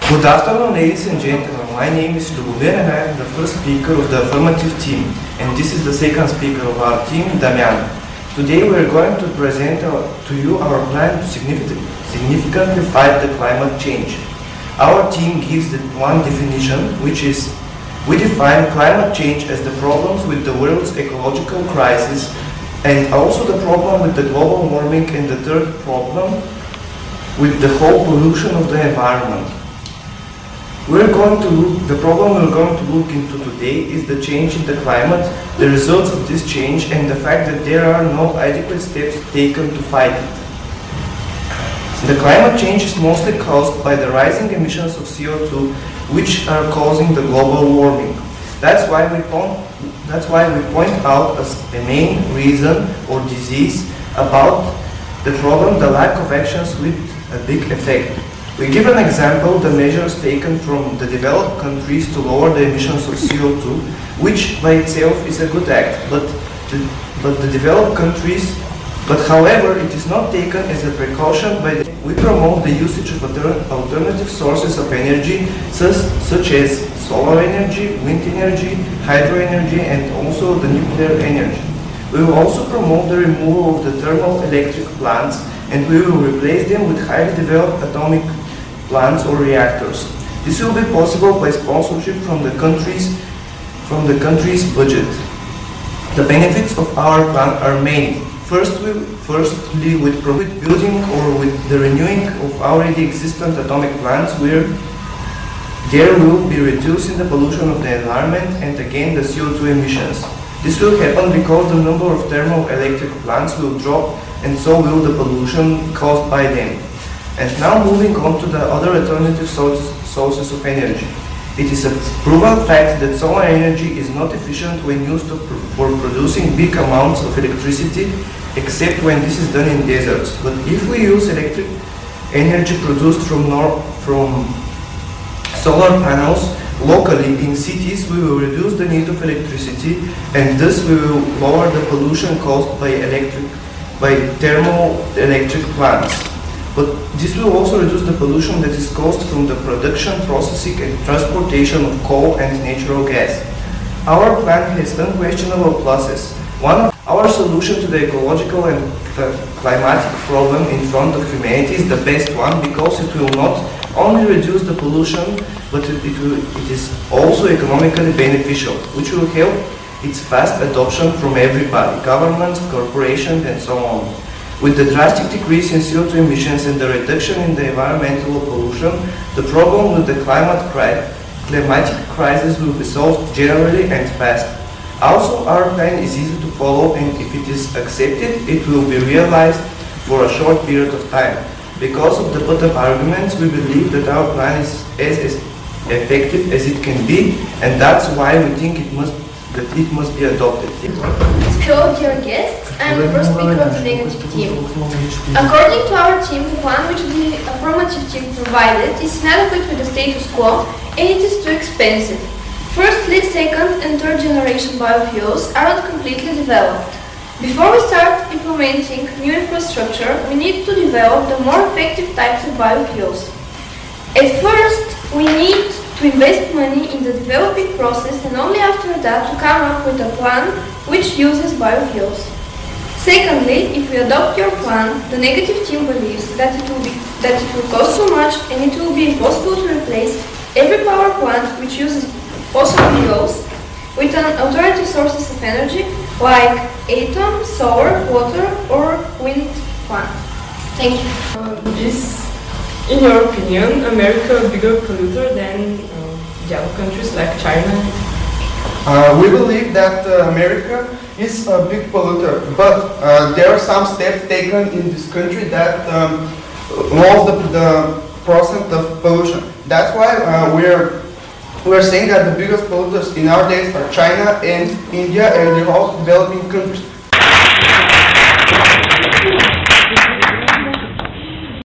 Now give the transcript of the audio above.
Good afternoon, ladies and gentlemen. My name is Lubomir and I am the first speaker of the affirmative team. And this is the second speaker of our team, Damian. Today we are going to present to you our plan to significantly fight the climate change. Our team gives one definition, which is we define climate change as the problems with the world's ecological crisis and also the problem with the global warming, and the third problem with the whole pollution of the environment. The problem we're going to look into today is the change in the climate, the results of this change, and the fact that there are no adequate steps taken to fight it. The climate change is mostly caused by the rising emissions of CO2, which are causing the global warming. That's why we point out as a main reason or disease about the problem the lack of actions with a big effect. We give an example, the measures taken from the developed countries to lower the emissions of CO2, which by itself is a good act, however, it is not taken as a precaution. We promote the usage of alternative sources of energy, such as solar energy, wind energy, hydro energy, and also the nuclear energy. We will also promote the removal of the thermal electric plants, and we will replace them with highly developed atomic plants or reactors. This will be possible by sponsorship from the country's budget. The benefits of our plan are many. Firstly, with building or with the renewing of already existent atomic plants, where there will be reducing the pollution of the environment and again the CO2 emissions. This will happen because the number of thermoelectric plants will drop, and so will the pollution caused by them. And now moving on to the other alternative sources of energy. It is a proven fact that solar energy is not efficient when used for producing big amounts of electricity, except when this is done in deserts. But if we use electric energy produced from solar panels locally in cities, we will reduce the need of electricity, and thus we will lower the pollution caused by thermoelectric plants. But this will also reduce the pollution that is caused from the production, processing, and transportation of coal and natural gas. Our plan has unquestionable pluses. Our solution to the ecological and climatic problem in front of humanity is the best one, because it will not only reduce the pollution, but it is also economically beneficial, which will help its fast adoption from everybody, governments, corporations, and so on. With the drastic decrease in CO2 emissions and the reduction in the environmental pollution, the problem with the climatic crisis will be solved generally and fast. Also, our plan is easy to follow, and if it is accepted, it will be realized for a short period of time. Because of the above arguments, we believe that our plan is as effective as it can be, and that's why we think it must be adopted. Hello dear guests, I am the first speaker of the negative team. According to our team, the plan which the affirmative team provided is inadequate with the status quo, and it is too expensive. Firstly, second and third generation biofuels are not completely developed. Before we start implementing new infrastructure, we need to develop the more effective types of biofuels. At first, we need to invest money in the developing process, and only after that to come up with a plan which uses biofuels. Secondly, if we adopt your plan, the negative team believes that it will cost too much, and it will be impossible to replace every power plant which uses fossil fuels with an alternative sources of energy like atom, solar, water, or wind plant. Thank you. Is, in your opinion, America a bigger polluter than the other countries like China? We believe that America is a big polluter, but there are some steps taken in this country that lowers the percent of pollution. That's why we're saying that the biggest polluters in our days are China and India and the whole developing countries.